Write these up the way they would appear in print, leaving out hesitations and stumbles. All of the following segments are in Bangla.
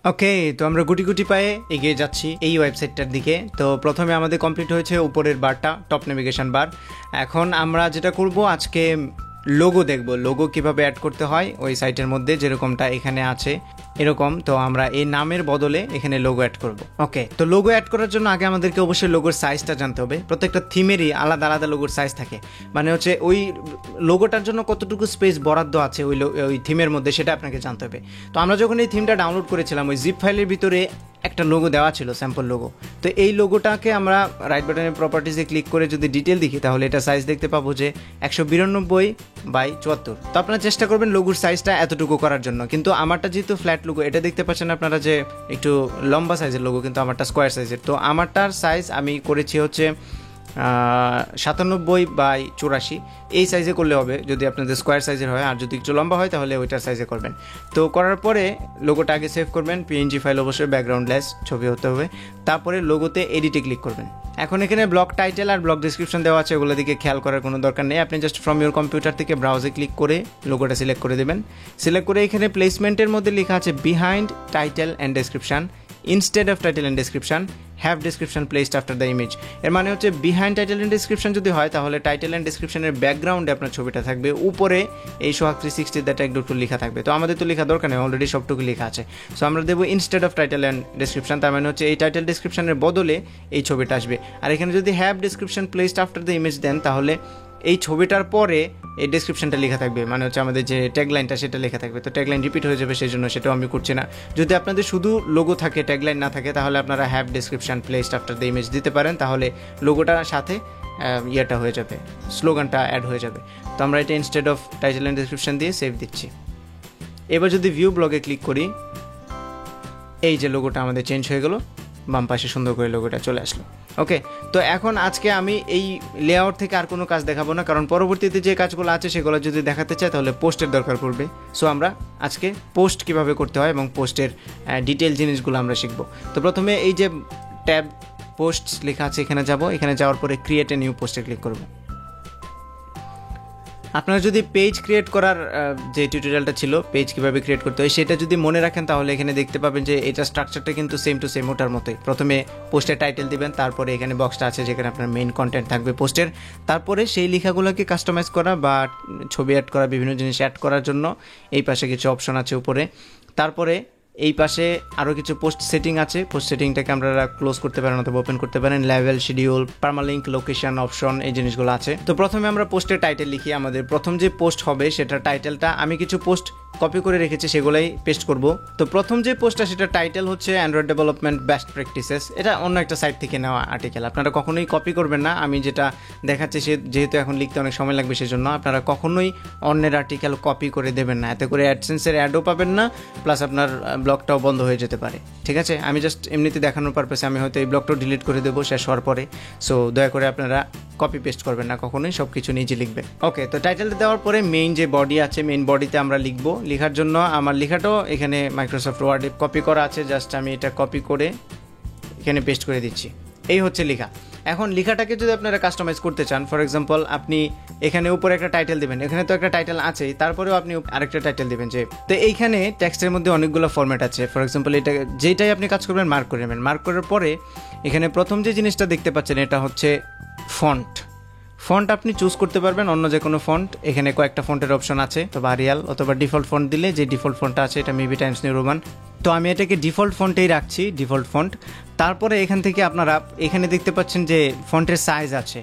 ওকে, তো আমরা গুটি গুটি পায়ে এগিয়ে যাচ্ছি এই ওয়েবসাইটটার দিকে। তো প্রথমে আমাদের কমপ্লিট হয়েছে উপরের বারটা, টপ নেভিগেশন বার। এখন আমরা যেটা করব, আজকে লোগো দেখব, লোগো কিভাবে অ্যাড করতে হয় ওই সাইটের মধ্যে, যেরকমটা এখানে আছে এরকম। তো আমরা এই নামের বদলে এখানে লোগো অ্যাড করব। ওকে, তো লোগো অ্যাড করার জন্য আগে আমাদেরকে অবশ্যই লোগোর সাইজটা জানতে হবে। প্রত্যেকটা থিমেরই আলাদা আলাদা লোগোর সাইজ থাকে, মানে হচ্ছে ওই লোগোটার জন্য কতটুকু স্পেস বরাদ্দ আছে ওই থিমের মধ্যে, সেটা আপনাকে জানতে হবে। তো আমরা যখন এই থিমটা ডাউনলোড করেছিলাম, ওই জিপ ফাইলের ভিতরে একটা লোগো দেওয়া ছিল, স্যাম্পল লোগো। তো এই লোগোটাকে আমরা রাইট বাটনের প্রপার্টিসে ক্লিক করে যদি ডিটেল দেখি, তাহলে এটা সাইজ দেখতে পাবো যে 192/74। তো আপনারা চেষ্টা করবেন লোগোর সাইজটা এতটুকু করার জন্য। কিন্তু আমারটা যেহেতু ফ্ল্যাট লোগো, এটা দেখতে পাচ্ছেন আপনারা যে একটু লম্বা সাইজের লোগো, কিন্তু আমারটা স্কোয়ার সাইজের। তো আমারটার সাইজ আমি করেছি হচ্ছে 97/84। এই সাইজে করলে হবে যদি আপনাদের স্কোয়ার সাইজের হয়, আর যদি একটু লম্বা হয় তাহলে ওইটার সাইজে করবেন। তো করার পরে লোগোটা আগে সেভ করবেন, পিএনজি ফাইল, অবশ্যই ব্যাকগ্রাউন্ডলেস ছবি হতে হবে। তারপরে লোগোতে এডিটে ক্লিক করবেন। এখন এখানে ব্লগ টাইটেল আর ব্লগ ডিসক্রিপশন দেওয়া আছে, ওগুলো দিকে খেয়াল করার কোনো দরকার নেই। আপনি জাস্ট ফ্রম ইউর কম্পিউটার থেকে ব্রাউজে ক্লিক করে লোগোটা সিলেক্ট করে দেবেন। সিলেক্ট করে এখানে প্লেসমেন্টের মধ্যে লেখা আছে behind title and description, instead of title and description have description placed after the image. এর মানে হচ্ছে বিহাইন্ড টাইটেল অ্যান্ড ডেসক্রিপশন যদি হয়, তাহলে টাইটেল অ্যান্ড ডেসক্রিপশনের ব্যাকগ্রাউন্ডে আপনার ছবিটা থাকবে, উপরে এই সোহাগ 360 দ্যাটা একটু লেখা থাকবে। তো আমাদের তো লেখা দরকার নেই, অলরেডি সবটুকু লেখা আছে। সো আমরা দেবো instead of title and description, তার মানে হচ্ছে এই টাইটেল ডেসক্রিপশনের বদলে এই ছবিটা আসবে। আর এখানে যদি have description placed after the image then, তাহলে এই ছবিটার পরে এই ডেসক্রিপশনটা লেখা থাকবে, মানে হচ্ছে আমাদের যে ট্যাগলাইনটা সেটা লেখা থাকবে। তো ট্যাগলাইন রিপিট হয়ে যাবে, সেই জন্য সেটাও আমি করছি না। যদি আপনাদের শুধু লোগো থাকে, ট্যাগলাইন না থাকে, তাহলে আপনারা have description placed after the image দিতে পারেন, তাহলে লোগোটার সাথে ইয়েটা হয়ে যাবে, স্লোগানটা অ্যাড হয়ে যাবে। তো আমরা এটা instead of title and description দিয়ে সেভ দিচ্ছি। এবার যদি ভিউ ব্লগে ক্লিক করি, এই যে লোগোটা আমাদের চেঞ্জ হয়ে গেল, বাম পাশে সুন্দর করে লোগোটা চলে আসলো। ওকে, তো এখন আজকে আমি এই লেআউট থেকে আর কোনো কাজ দেখাবো না, কারণ পরবর্তীতে যে কাজগুলো আছে সেগুলো যদি দেখাতে চাই তাহলে পোস্টের দরকার পড়বে। সো আমরা আজকে পোস্ট কিভাবে করতে হয় এবং পোস্টের ডিটেল জিনিসগুলো আমরা শিখবো। তো প্রথমে এই যে ট্যাব পোস্ট লেখা আছে, এখানে যাব। এখানে যাওয়ার পরে ক্রিয়েট এ নিউ পোস্টে ক্লিক করব। আপনারা যদি পেজ ক্রিয়েট করার যে টিউটোরিয়ালটা ছিল, পেজ কীভাবে ক্রিয়েট করতে হয়, সেটা যদি মনে রাখেন, তাহলে এখানে দেখতে পাবেন যে এটা স্ট্রাকচারটা কিন্তু সেম টু সেম ওটার মতোই। প্রথমে পোস্টের টাইটেল দিবেন, তারপরে এখানে বক্সটা আছে যেখানে আপনার মেইন কন্টেন্ট থাকবে পোস্টের। তারপরে সেই লেখাগুলোকে কাস্টমাইজ করা বা ছবি অ্যাড করা, বিভিন্ন জিনিস অ্যাড করার জন্য এই পাশে কিছু অপশন আছে উপরে। তারপরে এই পাশে আরও কিছু পোস্ট সেটিং আছে, পোস্ট সেটিংটাকে আপনারা ক্লোজ করতে পারেন অথবা ওপেন করতে পারেন। লেভেল, শিডিউল, পার্মালিঙ্ক, লোকেশন, অপশন, এই জিনিসগুলো আছে। তো প্রথমে আমরা পোস্টের টাইটেল লিখি। আমাদের প্রথম যে পোস্ট হবে সেটার টাইটেলটা, আমি কিছু পোস্ট কপি করে রেখেছি, সেগুলাই পেস্ট করব। তো প্রথম যে পোস্টটা, সেটা টাইটেল হচ্ছে অ্যান্ড্রয়েড ডেভেলপমেন্ট বেস্ট প্র্যাকটিসেস। এটা অন্য একটা সাইট থেকে নেওয়া আর্টিকেল, আপনারা কখনোই কপি করবেন না। আমি যেটা দেখাচ্ছি, যেহেতু এখন লিখতে অনেক সময় লাগবে, সেজন্য আপনারা কখনোই অন্যের আর্টিকেল কপি করে দেবেন না। এতে করে অ্যাডসেন্সের অ্যাডও পাবেন না, প্লাস আপনার ব্লগটাও বন্ধ হয়ে যেতে পারে। ঠিক আছে, আমি জাস্ট এমনিতে দেখানোর পারপাসে আমি হয়তো এই ব্লগটাও ডিলিট করে দেবো শেষ হওয়ার পরে। সো দয়া করে আপনারা কপি পেস্ট করবেন না কখনোই, সব কিছু নিজে লিখবেন। ওকে, তো টাইটেলটা দেওয়ার পরে মেইন যে বডি আছে, মেইন বডিতে আমরা লিখবো। লেখার জন্য আমার লেখাটাও এখানে মাইক্রোসফট ওয়ার্ডে কপি করা আছে, জাস্ট আমি এটা কপি করে এখানে পেস্ট করে দিচ্ছি। এই হচ্ছে লেখা। এখন লেখাটাকে যদি আপনারা কাস্টমাইজ করতে চান, ফর এক্সাম্পল আপনি এখানে উপরে একটা টাইটেল দেবেন, এখানে তো একটা টাইটেল আছেই, তারপরেও আপনি আরেকটা টাইটেল দেবেন। যে তো এইখানে টেক্সটের মধ্যে অনেকগুলো ফরম্যাট আছে। ফর এক্সাম্পল এটা যেটাই আপনি কাজ করবেন মার্ক করে নেবেন। মার্ক করার পরে এখানে প্রথম যে জিনিসটা দেখতে পাচ্ছেন, এটা হচ্ছে ফন্ট। ফন্ট আপনি চুজ করতে পারবেন অন্য যে কোনো ফন্ট। এখানে কয়েকটা ফন্টের অপশন আছে, তো আরিয়াল অথবা ডিফল্ট ফন্ট দিলে যে ডিফল্ট ফন্টটা আছে, এটা মেবি টাইমস নিউ রোমান। তো আমি এটাকে ডিফল্ট ফন্টেই রাখছি, ডিফল্ট ফন্ট। তারপরে এখান থেকে আপনারা এখানে দেখতে পাচ্ছেন যে ফন্টের সাইজ আছে।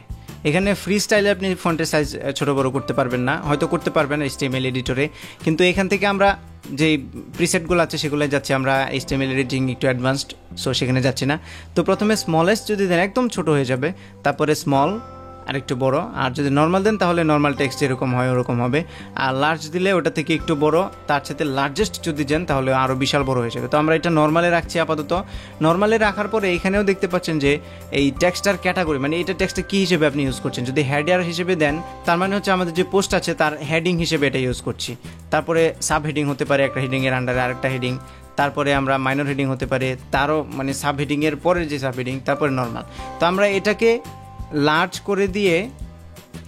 এখানে ফ্রি স্টাইলে আপনি ফন্টের সাইজ ছোটো বড়ো করতে পারবেন না, হয়তো করতে পারবেন HTML এডিটরে, কিন্তু এখান থেকে আমরা যে প্রিসেটগুলো আছে সেগুলো যাচ্ছি আমরা HTML এডিটিং একটু অ্যাডভান্সড, সো সেখানে যাচ্ছি না। তো প্রথমে স্মলেস্ট যদি দেন একদম ছোট হয়ে যাবে, তারপরে স্মল আর একটু বড়, আর যদি নর্মাল দেন তাহলে নর্মাল টেক্সট যেরকম হয় ওরকম হবে। আর লার্জ দিলে ওটা থেকে একটু বড়, তার সাথে লার্জেস্ট যদি দেন তাহলে আরও বিশাল বড় হয়ে যাবে। তো আমরা এটা নর্মালে রাখছি আপাতত। নর্মালে রাখার পরে এইখানেও দেখতে পাচ্ছেন যে এই টেক্সটার ক্যাটাগরি, মানে এটা টেক্সটটা কী হিসেবে আপনি ইউজ করছেন। যদি হেডার হিসেবে দেন, তার মানে হচ্ছে আমাদের যে পোস্ট আছে তার হেডিং হিসেবে এটা ইউজ করছি। তারপরে সাব হেডিং হতে পারে, একটা হেডিংয়ের আন্ডারে আরেকটা হেডিং। তারপরে আমরা মাইনর হেডিং হতে পারে, তারও মানে সাব হেডিংয়ের পরে যে সাব হেডিং, তারপরে নর্মাল। তো আমরা এটাকে লার্জ করে দিয়ে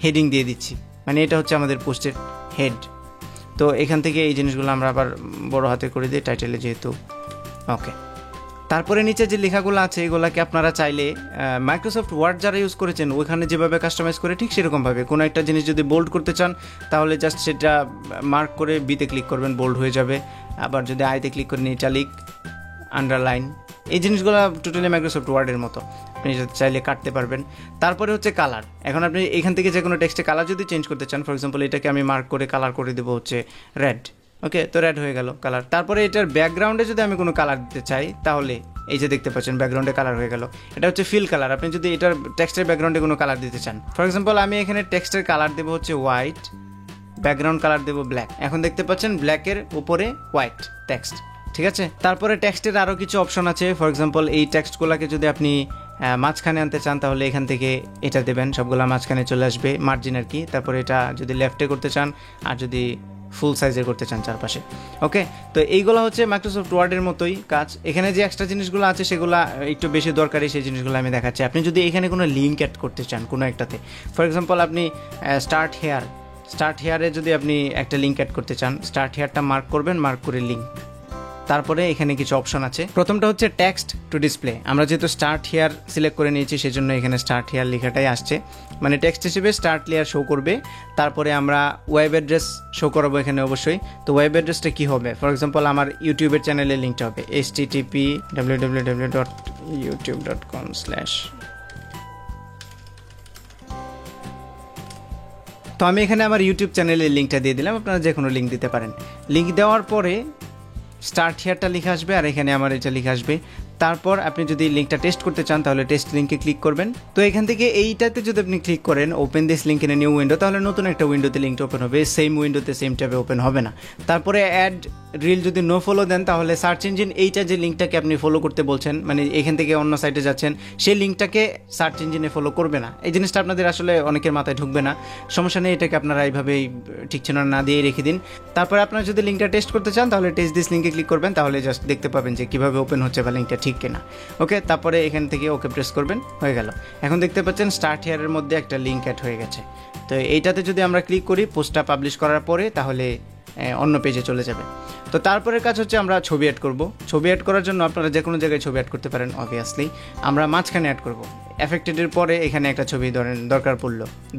হেডিং দিয়ে দিচ্ছি, মানে এটা হচ্ছে আমাদের পোস্টের হেড। তো এখান থেকে এই জিনিসগুলো আমরা আবার বড় হাতে করে দিই টাইটেলে, যেহেতু ওকে, তারপরে নিচে যে লেখাগুলো আছে এগুলাকে আপনারা চাইলে মাইক্রোসফট ওয়ার্ড যারা ইউজ করেছেন ওইখানে যেভাবে কাস্টমাইজ করে ঠিক সেরকমভাবে কোনো একটা জিনিস যদি বোল্ড করতে চান তাহলে জাস্ট সেটা মার্ক করে বিতে ক্লিক করবেন, বোল্ড হয়ে যাবে। আবার যদি আইতে ক্লিক করেন ইটালিক, আন্ডারলাইন, এই জিনিসগুলো টোটালি মাইক্রোসফট ওয়ার্ডের মতো, আপনি চাইলে কাটতে পারবেন। তারপরে হচ্ছে কালার, এখন আপনি এখান থেকে যে কোনো টেক্সটে কালার যদি চেঞ্জ করতে চান, ফর এক্সাম্পল এটাকে আমি মার্ক করে কালার করে দেবো হচ্ছে রেড, ওকে, তো রেড হয়ে গেল কালার। তারপরে এটার ব্যাকগ্রাউন্ডে যদি আমি কোনো কালার দিতে চাই তাহলে এই যে দেখতে পাচ্ছেন ব্যাকগ্রাউন্ডে কালার হয়ে গেল, এটা হচ্ছে ফিল কালার। আপনি যদি এটার টেক্সটের ব্যাকগ্রাউন্ডে কোনো কালার দিতে চান, ফর এক্সাম্পল আমি এখানে টেক্সটের কালার দেবো হচ্ছে হোয়াইট, ব্যাকগ্রাউন্ড কালার দেবো ব্ল্যাক। এখন দেখতে পাচ্ছেন ব্ল্যাকের উপরে হোয়াইট টেক্সট, ঠিক আছে। তারপরে টেক্সটের আরও কিছু অপশন আছে, ফর এক্সাম্পল এই টেক্সটগুলোকে যদি আপনি মাঝখানে আনতে চান তাহলে এখান থেকে এটা দেবেন, সবগুলো মাঝখানে চলে আসবে, মার্জিন আর কি। তারপরে এটা যদি লেফটে করতে চান আর যদি ফুল সাইজের করতে চান চারপাশে, ওকে। তো এইগুলো হচ্ছে মাইক্রোসফট ওয়ার্ডের মতোই কাজ। এখানে যে এক্সট্রা জিনিসগুলো আছে সেগুলো একটু বেশি দরকারি, সেই জিনিসগুলো আমি দেখাচ্ছি। আপনি যদি এখানে কোনো লিঙ্ক অ্যাড করতে চান কোনো একটাতে, ফর এক্সাম্পল আপনি স্টার্ট হেয়ারে যদি আপনি একটা লিঙ্ক অ্যাড করতে চান, স্টার্ট হেয়ারটা মার্ক করবেন, মার্ক করে লিঙ্ক। তারপরে এখানে কিছু অপশন আছে, প্রথমটা হচ্ছে টেক্সট টু ডিসপ্লে। আমরা যেহেতু স্টার্ট হেয়ার সিলেক্ট করে নিয়েছি সেজন্য এখানে স্টার্ট হেয়ার লেখাটাই আসছে, মানে টেক্সট হিসেবে স্টার্ট হেয়ার শো করবে। তারপরে আমরা ওয়েব অ্যাড্রেস শো করাবো এখানে অবশ্যই। তো ওয়েব অ্যাড্রেসটা কী হবে, ফর এক্সাম্পল আমার ইউটিউবের চ্যানেলের লিঙ্কটা হবে http://www.youtube.com/ তো আমি এখানে আমার ইউটিউব চ্যানেলের লিঙ্কটা দিয়ে দিলাম, আপনারা যে কোনো লিঙ্ক দিতে পারেন। লিঙ্ক দেওয়ার পরে স্টার্ট হেয়ারটা লিখে আসবে আর এখানে আমার এটা লিখে আসবে। তারপর আপনি যদি লিঙ্কটা টেস্ট করতে চান তাহলে টেস্ট লিঙ্কে ক্লিক করবেন। তো এখান থেকে এইটাতে যদি আপনি ক্লিক করেন open this link in a new window, তাহলে নতুন একটা উইন্ডোতে লিঙ্কটা ওপেন হবে, সেম উইন্ডোতে সেম ট্যাবে ওপেন হবে না। তারপরে অ্যাড রিল যদি নো ফলো দেন তাহলে সার্চ ইঞ্জিন এইটা যে লিঙ্কটাকে আপনি ফলো করতে বলছেন, মানে এখান থেকে অন্য সাইটে যাচ্ছেন, সেই লিঙ্কটাকে সার্চ ইঞ্জিনে ফলো করবে না। এই জিনিসটা আপনাদের আসলে অনেকের মাথায় ঢুকবে না, সমস্যা নেই, এটাকে আপনারা এইভাবেই ঠিক চিহ্ন না দিয়ে রেখে দিন। তারপরে আপনারা যদি লিঙ্কটা টেস্ট করতে চান তাহলে টেস্ট দিস লিঙ্কে ক্লিক করবেন, তাহলে জাস্ট দেখতে পাবেন যে কীভাবে ওপেন হচ্ছে বা লিঙ্কটা ঠিক কিনা, ওকে। তারপরে এখান থেকে ওকে প্রেস করবেন, হয়ে গেল। এখন দেখতে পাচ্ছেন স্টার্ট হেয়ারের মধ্যে একটা লিঙ্ক অ্যাড হয়ে গেছে। তো এইটাতে যদি আমরা ক্লিক করি পোস্টটা পাবলিশ করার পরে তাহলে অন্য পেজে চলে যাবে। তো তারপরের কাজ হচ্ছে আমরা ছবি অ্যাড করব। ছবি অ্যাড করার জন্য আপনারা যে কোনো জায়গায় ছবি অ্যাড করতে পারেন, অবভিয়াসলি আমরা মাঝখানে অ্যাড করব। এফেক্টেডের পরে এখানে একটা ছবি ধরেন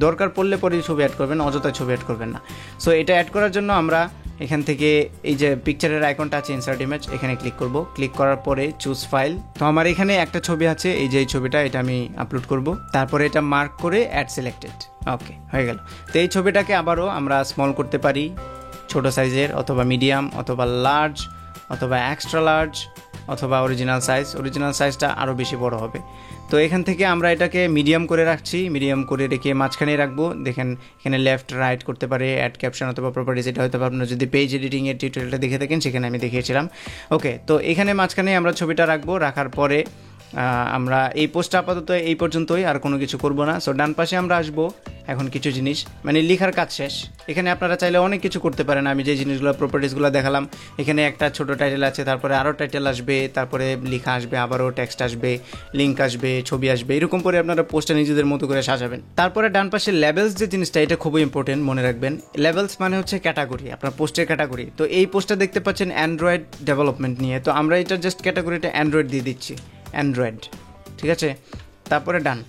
দরকার পড়লে পরেই ছবি অ্যাড করবেন, অযথা ছবি অ্যাড করবেন না। সো এটা অ্যাড করার জন্য আমরা এখান থেকে এই যে পিকচারের আইকনটা আছে ইনসার্ট ইমেজ, এখানে ক্লিক করব। ক্লিক করার পরে চুজ ফাইল। তো আমার এখানে একটা ছবি আছে, এই যে এই ছবিটা, এটা আমি আপলোড করব। তারপরে এটা মার্ক করে অ্যাড সিলেক্টেড, ওকে, হয়ে গেল। তো এই ছবিটাকে আবারও আমরা স্মল করতে পারি, ছোট সাইজের অথবা মিডিয়াম অথবা লার্জ অথবা এক্সট্রা লার্জ অথবা অরিজিনাল সাইজটা আরও বেশি বড় হবে। তো এখান থেকে আমরা এটাকে মিডিয়াম করে রাখছি, মিডিয়াম করে রেখে মাঝখানে রাখবো। দেখেন এখানে লেফট রাইট করতে পারে, অ্যাড ক্যাপশন অথবা প্রপার্টিজ, এটা হয়তো আপনারা যদি পেজ এডিটিংয়ের টিউটোরিয়ালটা দেখে থাকেন সেখানে আমি দেখিয়েছিলাম, ওকে। তো এখানে মাঝখানে আমরা ছবিটা রাখবো, রাখার পরে আমরা এই পোস্টটা আপাতত এই পর্যন্তই, আর কোনো কিছু করব না। সো ডান পাশে আমরা আসবো, এখন কিছু জিনিস মানে লেখার কাজ শেষ। এখানে আপনারা চাইলে অনেক কিছু করতে পারেন, আমি যে জিনিসগুলো প্রপার্টিসগুলো দেখালাম, এখানে একটা ছোট টাইটেল আছে, তারপরে আরও টাইটেল আসবে, তারপরে লেখা আসবে, আবারও টেক্সট আসবে, লিঙ্ক আসবে, ছবি আসবে, এরকম করে আপনারা পোস্টটা নিজেদের মতো করে সাজাবেন। তারপরে ডান পাশে লেভেলস যে জিনিসটা, এটা খুবই ইম্পর্টেন্ট, মনে রাখবেন। লেভেলস মানে হচ্ছে ক্যাটাগরি, আপনার পোস্টের ক্যাটাগরি। তো এই পোস্টটা দেখতে পাচ্ছেন অ্যান্ড্রয়েড ডেভেলপমেন্ট নিয়ে, তো আমরা এটা জাস্ট ক্যাটাগরিটা অ্যান্ড্রয়েড দিয়ে দিচ্ছি, অ্যান্ড্রয়েড, ঠিক আছে। তারপরে ডান,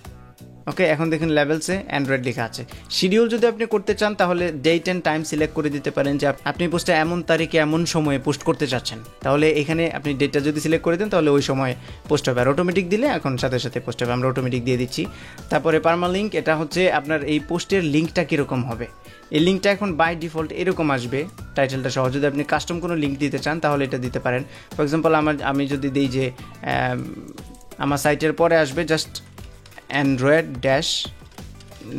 ওকে। এখন দেখুন লেভেলসে অ্যান্ড্রয়েড লেখা আছে। শিডিউল যদি আপনি করতে চান তাহলে ডেট অ্যান্ড টাইম সিলেক্ট করে দিতে পারেন, যে আপনি পোস্টটা এমন তারিখে এমন সময়ে পোস্ট করতে চাচ্ছেন, তাহলে এখানে আপনি ডেটটা যদি সিলেক্ট করে দেন তাহলে ওই সময় পোস্ট হবে। আর অটোমেটিক দিলে এখন সাথে সাথে পোস্ট হবে, আমরা অটোমেটিক দিয়ে দিচ্ছি। তারপরে পার্মালিঙ্ক, এটা হচ্ছে আপনার এই পোস্টের লিঙ্কটা কীরকম হবে। এই লিঙ্কটা এখন বাই ডিফল্ট এরকম আসবে, টাইটেলটা সহ। যদি আপনি কাস্টম কোনো লিঙ্ক দিতে চান তাহলে এটা দিতে পারেন। ফর এক্সাম্পল আমি যদি দিই যে আমার সাইটের পরে আসবে জাস্ট অ্যান্ড্রয়েড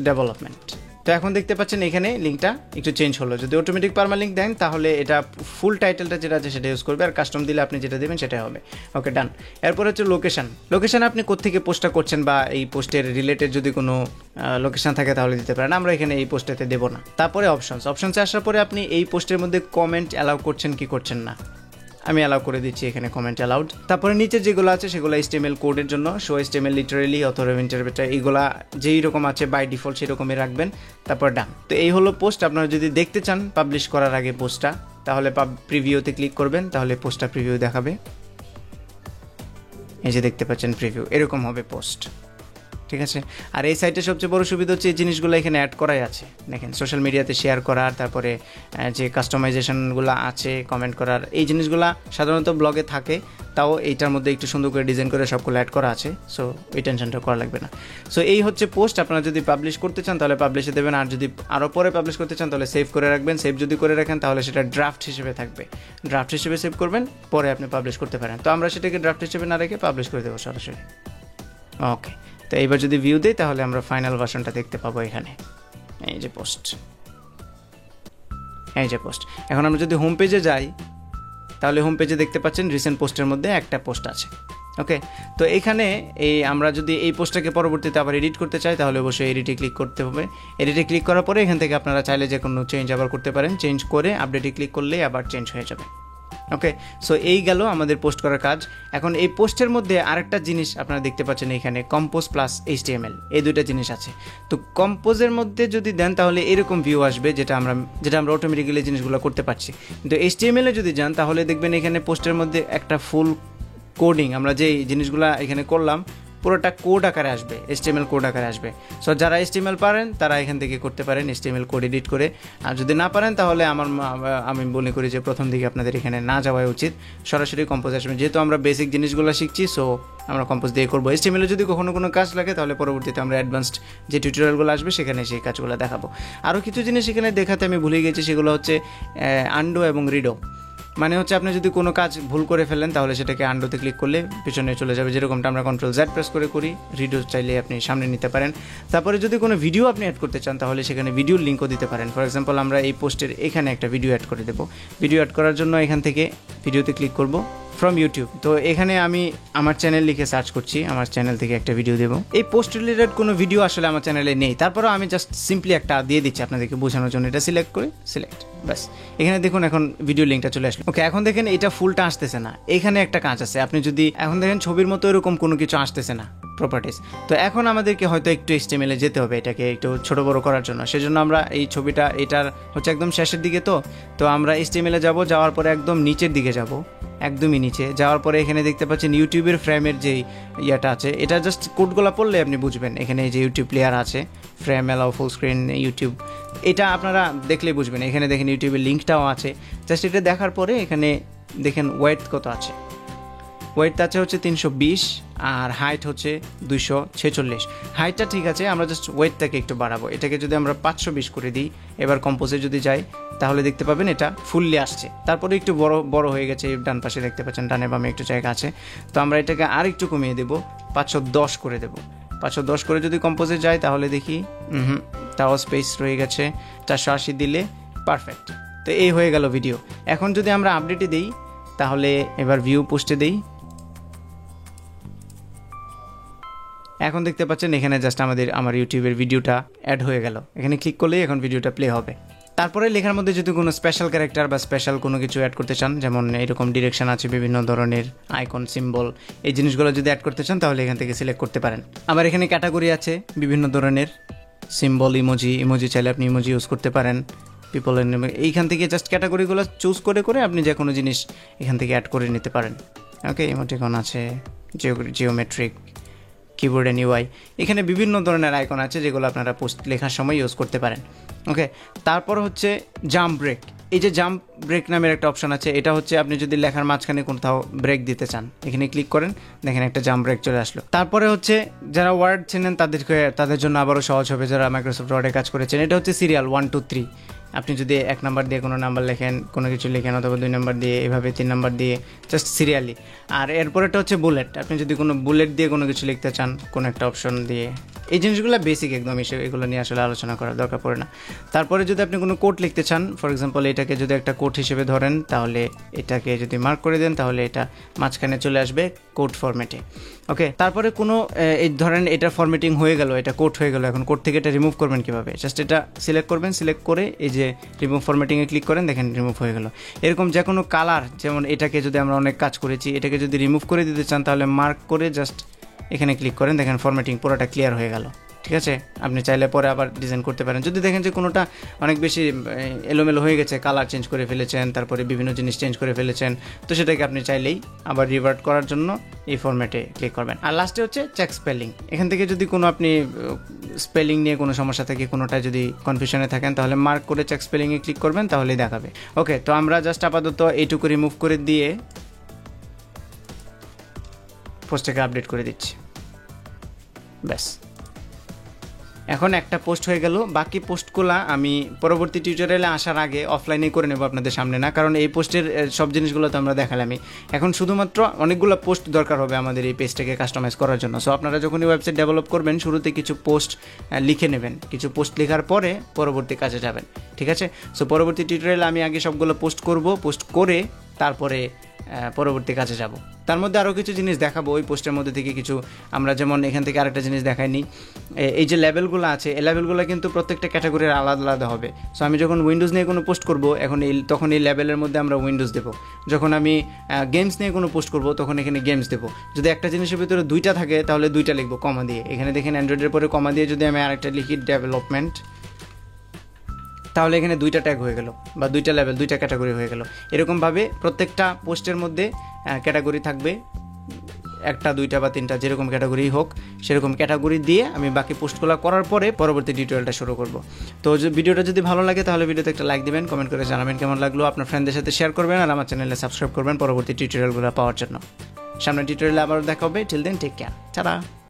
ডেভেলপমেন্ট। তো এখন দেখতে পাচ্ছেন এখানে লিঙ্কটা একটু চেঞ্জ হলো। যদি অটোমেটিক পার্মালিঙ্ক দেন তাহলে এটা ফুল টাইটেলটা যেটা আছে সেটা ইউজ করবে, আর কাস্টম দিলে আপনি যেটা দেবেন সেটাই হবে, ওকে, ডান। এরপর হচ্ছে লোকেশন আপনি কোত্থেকে পোস্টটা করছেন বা এই পোস্টের রিলেটেড যদি কোনো লোকেশন থাকে তাহলে দিতে পারেন, আমরা এখানে এই পোস্টেতে দেবো না। তারপরে অপশনসে আসার পরে আপনি এই পোস্টের মধ্যে কমেন্ট অ্যালাউ করছেন কি করছেন না, আমি অ্যালাউ করে দিচ্ছি এখানে কমেন্ট অ্যালাউড। তারপরে নিচে যেগুলো আছে সেগুলো HTML কোডের জন্য, শো HTML লিটারেলি অথবা ইন্টারপ্রেটার, এইগুলা যেই রকম আছে বাই ডিফল্ট সেরকমই রাখবেন। তারপর ডান। তো এই হলো পোস্ট। আপনারা যদি দেখতে চান পাবলিশ করার আগে পোস্টটা, তাহলে প্রিভিউতে ক্লিক করবেন, তাহলে পোস্টটা প্রিভিউ দেখাবে, এই যে দেখতে পাচ্ছেন প্রিভিউ, এরকম হবে পোস্ট, ঠিক আছে। আর এই সাইটের সবচেয়ে বড় সুবিধা হচ্ছে এই জিনিসগুলো এখানে অ্যাড করাই আছে। দেখেন সোশ্যাল মিডিয়াতে শেয়ার করার, তারপরে যে কাস্টমাইজেশনগুলো আছে, কমেন্ট করার, এই জিনিসগুলো সাধারণত ব্লগে থাকে, তাও এইটার মধ্যে একটু সুন্দর করে ডিজাইন করে সবগুলো অ্যাড করা আছে। সো এই টেনশনটা করা লাগবে না। সো এই হচ্ছে পোস্ট। আপনারা যদি পাবলিশ করতে চান তাহলে পাবলিশে দেবেন, আর যদি আরও পরে পাবলিশ করতে চান তাহলে সেভ করে রাখবেন। সেভ যদি করে রাখেন তাহলে সেটা ড্রাফট হিসেবে থাকবে, ড্রাফট হিসেবে সেভ করবেন, পরে আপনি পাবলিশ করতে পারেন। তো আমরা সেটাকে ড্রাফট হিসেবে না রেখে পাবলিশ করে দেবো সরাসরি। ওকে, তো এইবার যদি ভিউ দিই তাহলে আমরা ফাইনাল ভার্সনটা দেখতে পাবো এখানে। এই যে পোস্ট, এই যে পোস্ট। এখন আমরা যদি হোম পেজে যাই তাহলে হোম পেজে দেখতে পাচ্ছেন রিসেন্ট পোস্টের মধ্যে একটা পোস্ট আছে। ওকে, তো এখানে আমরা যদি এই পোস্টটাকে পরবর্তীতে আবার এডিট করতে চাই তাহলে অবশ্যই এডিটে ক্লিক করতে হবে। এডিটে ক্লিক করার পরে এখান থেকে আপনারা চাইলে যে কোনো চেঞ্জ আবার করতে পারেন, চেঞ্জ করে আপডেটে ক্লিক করলেই আবার চেঞ্জ হয়ে যাবে। ওকে, সো এই গেল আমাদের পোস্ট করার কাজ। এখন এই পোস্টের মধ্যে আরেকটা জিনিস আপনারা দেখতে পাচ্ছেন এখানে, কম্পোজ প্লাস HTML, এই দুইটা জিনিস আছে। তো কম্পোজের মধ্যে যদি দেন তাহলে এরকম ভিউ আসবে, যেটা আমরা অটোমেটিক্যালি জিনিসগুলো করতে পারছি। কিন্তু HTML এ যদি যান তাহলে দেখবেন এখানে পোস্টের মধ্যে একটা ফুল কোডিং, আমরা যে জিনিসগুলো এখানে করলাম পুরোটা কোড আকারে আসবে, HTML কোড আকারে আসবে। সো যারা HTML পারেন তারা এখান থেকে করতে পারেন HTML কোড এডিট করে, আর যদি না পারেন তাহলে আমি মনে করি যে প্রথম দিকে আপনাদের এখানে না যাওয়াই উচিত, সরাসরি কম্পোজ আসবে। যেহেতু আমরা বেসিক জিনিসগুলো শিখছি, সো আমরা কম্পোজ দিয়ে করবো। HTML যদি কখনো কোনো কাজ লাগে তাহলে পরবর্তীতে আমরা অ্যাডভান্সড যে টিউটোরিয়ালগুলো আসবে সেখানে সেই কাজগুলো দেখাবো। আরও কিছু জিনিস এখানে দেখাতে আমি ভুলে গেছি, সেগুলো হচ্ছে আন্ডু এবং রিডো। মানে হচ্ছে আপনি যদি কোনো কাজ ভুল করে ফেলেন তাহলে সেটাকে আন্ডোতে ক্লিক করলে পিছনে চলে যাবে, যেরকমটা আমরা Ctrl Z প্রেস করে করি। রিডো চাইলে আপনি সামনে নিতে পারেন। তারপরে যদি কোনো ভিডিও আপনি অ্যাড করতে চান তাহলে সেখানে ভিডিওর লিঙ্কও দিতে পারেন। ফর এক্সাম্পল আমরা এই পোস্টের এখানে একটা ভিডিও অ্যাড করে দেবো। ভিডিও অ্যাড করার জন্য এখান থেকে ভিডিওতে ক্লিক করব ফ্রম ইউটিউব। তো এখানে আমি আমার চ্যানেল লিখে সার্চ করছি, আমার চ্যানেল থেকে একটা ভিডিও দেবো। এই পোস্ট রিলেটেড কোনো ভিডিও আসলে আমার চ্যানেলে নেই, তারপরেও আমি জাস্ট সিম্পলি একটা দিয়ে দিচ্ছি আপনাদেরকে বোঝানোর জন্য। এটা সিলেক্ট করে ব্যাস, এখানে দেখুন এখন ভিডিও লিঙ্কটা চলে আসলো। ওকে, এখন দেখেন এটা ফুলটা আসতেছে না, এখানে একটা কাজ আছে। আপনি যদি এখন দেখেন ছবির মতো এরকম কোনো কিছু আসতেছে না প্রপার্টিস। তো এখন আমাদেরকে হয়তো একটু HTML এ যেতে হবে এটাকে একটু ছোট বড় করার জন্য। সেজন্য আমরা এই ছবিটা, এটার হচ্ছে একদম শেষের দিকে, তো আমরা HTML এ যাব, যাওয়ার পরে একদম নিচের দিকে যাব, একদমই নিচে যাওয়ার পরে এখানে দেখতে পাচ্ছেন ইউটিউবের ফ্রেমের যে ইয়াটা আছে, এটা জাস্ট কোডগুলো পড়লে আপনি বুঝবেন। এখানে যে ইউটিউব প্লেয়ার আছে, frame allow full screen YouTube, এটা আপনারা দেখলেই বুঝবেন। এখানে দেখেন ইউটিউবের লিঙ্কটাও আছে। জাস্ট এটা দেখার পরে এখানে দেখেন ওয়েট কত আছে, ওয়েট আছে হচ্ছে 320 আর হাইট হচ্ছে 246। হাইটটা ঠিক আছে, আমরা জাস্ট ওয়েটটাকে একটু বাড়াবো। এটাকে যদি আমরা 520 করে দিই, এবার কম্পোজে যদি যাই তাহলে দেখতে পাবেন এটা ফুললি আসছে। তারপরে একটু বড় হয়ে গেছে, ডান পাশে দেখতে পাচ্ছেন ডানে বামে একটু জায়গা আছে। তো আমরা এটাকে আর একটু কমিয়ে দেবো, 510 করে দেবো। 510 করে যদি কম্পোজে যাই তাহলে দেখি তাও স্পেস রয়ে গেছে। 480 দিলে পারফেক্ট। তো এই হয়ে গেল ভিডিও। এখন যদি আমরা আপডেটে দিই তাহলে এবার ভিউ পোস্টে দিই, এখন দেখতে পাচ্ছেন এখানে জাস্ট আমার ইউটিউবের ভিডিওটা অ্যাড হয়ে গেল। এখানে ক্লিক করলেই এখন ভিডিওটা প্লে হবে। তারপরে লেখার মধ্যে যদি কোনো স্পেশাল ক্যারেক্টার বা স্পেশাল কোনো কিছু অ্যাড করতে চান, যেমন এরকম ডিরেকশন আছে, বিভিন্ন ধরনের আইকন, সিম্বল, এই জিনিসগুলো যদি অ্যাড করতে চান তাহলে এখান থেকে সিলেক্ট করতে পারেন। আবার এখানে ক্যাটাগরি আছে বিভিন্ন ধরনের সিম্বল, ইমোজি চাইলে আপনি ইমোজি ইউজ করতে পারেন। পিপলের নেম, এইখান থেকে জাস্ট ক্যাটাগরিগুলো চুজ করে আপনি যে কোনো জিনিস এখান থেকে অ্যাড করে নিতে পারেন। ওকে, ইমোটিকন আছে, জিওমেট্রিক, কিবোর্ড এন্ড UI, এখানে বিভিন্ন ধরনের আইকন আছে যেগুলো আপনারা পোস্ট লেখার সময় ইউজ করতে পারেন। ওকে, তারপর হচ্ছে জাম্প ব্রেক। এই যে জাম্প ব্রেক নামের একটা অপশন আছে, এটা হচ্ছে আপনি যদি লেখার মাঝখানে কোথাও ব্রেক দিতে চান, এখানে ক্লিক করেন, দেখেন একটা জাম্প ব্রেক চলে আসলো। তারপরে হচ্ছে যারা ওয়ার্ড চেনেন তাদের জন্য আবারও সহজ হবে, যারা মাইক্রোসফট ওয়ার্ডে কাজ করেছেন। এটা হচ্ছে সিরিয়াল 1 2 3। আপনি যদি 1 নাম্বার দিয়ে কোনো নাম্বার লেখেন, কোনো কিছু লেখেন, অথবা 2 নাম্বার দিয়ে, এভাবে 3 নাম্বার দিয়ে, জাস্ট সিরিয়ালি। আর এরপরেটা হচ্ছে বুলেট। আপনি যদি কোনো বুলেট দিয়ে কোনো কিছু লিখতে চান, কোনো একটা অপশন দিয়ে, এই জিনিসগুলো বেসিক একদম, এগুলো নিয়ে আসলে আলোচনা করার দরকার পড়ে না। তারপরে যদি আপনি কোনো কোড লিখতে চান, ফর এক্সাম্পল এটাকে যদি একটা কোড হিসেবে ধরেন, তাহলে এটাকে যদি মার্ক করে দেন তাহলে এটা মাঝখানে চলে আসবে কোড ফরম্যাটে। ওকে, তারপরে কোনো এই ধরেন এটা ফরম্যাটিং হয়ে গেল, এটা কোড হয়ে গেল, এখন কোড থেকে এটা রিমুভ করবেন কীভাবে? জাস্ট এটা সিলেক্ট করবেন, সিলেক্ট করে এই যে রিমুভ ফরম্যাটিংয়ে ক্লিক করেন, দেখেন রিমুভ হয়ে গেল। এরকম যে কোনো কালার, যেমন এটাকে যদি আমরা অনেক কাজ করেছি, এটাকে যদি রিমুভ করে দিতে চান তাহলে মার্ক করে জাস্ট এখানে ক্লিক করেন, দেখেন ফরম্যাটিং পুরোটা ক্লিয়ার হয়ে গেল। ঠিক আছে, আপনি চাইলে পরে আবার ডিজাইন করতে পারেন। যদি দেখেন যে কোনোটা অনেক বেশি এলোমেলো হয়ে গেছে, কালার চেঞ্জ করে ফেলেছেন, তারপরে বিভিন্ন জিনিস চেঞ্জ করে ফেলেছেন, তো সেটাকে আপনি চাইলেই আবার রিভার্ট করার জন্য এই ফরম্যাটে ক্লিক করবেন। আর লাস্টে হচ্ছে চেক স্পেলিং। এখান থেকে যদি কোনো আপনি স্পেলিং নিয়ে কোনো সমস্যা থাকে, কোনোটায় যদি কনফিউশনে থাকেন, তাহলে মার্ক করে চেক স্পেলিংয়ে ক্লিক করবেন, তাহলেই দেখাবে। ওকে, তো আমরা জাস্ট আপাতত এইটুকু রিমুভ করে দিয়ে পোস্টটাকে আপডেট করে দিচ্ছি। ব্যাস, এখন একটা পোস্ট হয়ে গেল। বাকি পোস্টগুলো আমি পরবর্তী টিউটোরিয়ালে আসার আগে অফলাইনে করে নেব আপনাদের সামনে, না কারণ এই পোস্টের সব জিনিসগুলো তো আমরা দেখালামই। এখন শুধুমাত্র অনেকগুলো পোস্ট দরকার হবে আমাদের এই পেজটাকে কাস্টমাইজ করার জন্য। সো আপনারা যখনই ওয়েবসাইট ডেভেলপ করবেন, শুরুতে কিছু পোস্ট লিখে নেবেন, কিছু পোস্ট লেখার পরে পরবর্তী কাজে যাবেন, ঠিক আছে? সো পরবর্তী টিউটোরিয়ালে আমি আগে সবগুলো পোস্ট করব, পোস্ট করে তারপরে পরবর্তী কাজে যাব। তার মধ্যে আরও কিছু জিনিস দেখাবো ওই পোস্টের মধ্যে থেকে কিছু। আমরা যেমন এখান থেকে আরেকটা জিনিস দেখাইনি, এই যে লেভেলগুলো আছে, এই লেভেলগুলো কিন্তু প্রত্যেকটা ক্যাটাগরির আলাদা আলাদা হবে। সো আমি যখন উইন্ডোজ নিয়ে কোনো পোস্ট করব, তখন এই লেভেলের মধ্যে আমরা উইন্ডোজ দেবো। যখন আমি গেমস নিয়ে কোনো পোস্ট করব, তখন এখানে গেমস দেবো। যদি একটা জিনিসের ভিতরে দুইটা থাকে, তাহলে দুইটা লিখবো কমা দিয়ে। এখানে দেখেন অ্যান্ড্রয়েডের পরে কমা দিয়ে যদি আমি আরেকটা লিখি ডেভেলপমেন্ট, তাহলে এখানে দুইটা ট্যাগ হয়ে গেল, বা দুইটা লেভেল, দুইটা ক্যাটাগরি হয়ে গেল। এরকমভাবে প্রত্যেকটা পোস্টের মধ্যে ক্যাটাগরি থাকবে, একটা, দুইটা বা তিনটা, যেরকম ক্যাটাগরি হোক সেরকম ক্যাটাগরি দিয়ে আমি বাকি পোস্টগুলো করার পরে পরবর্তী টিউটোরিয়ালটা শুরু করব। তো ভিডিওটা যদি ভালো লাগে তাহলে ভিডিওতে একটা লাইক দিবেন, কমেন্ট করে জানাবেন কেমন লাগলো, আপনার ফ্রেন্ডদের সাথে শেয়ার করবেন, আর আমার চ্যানেলে সাবস্ক্রাইব করবেন পরবর্তী টিউটোরিয়ালগুলো পাওয়ার জন্য। সামনে টিউটোরিয়ালে আবার দেখা হবে। Till then, take care, tata.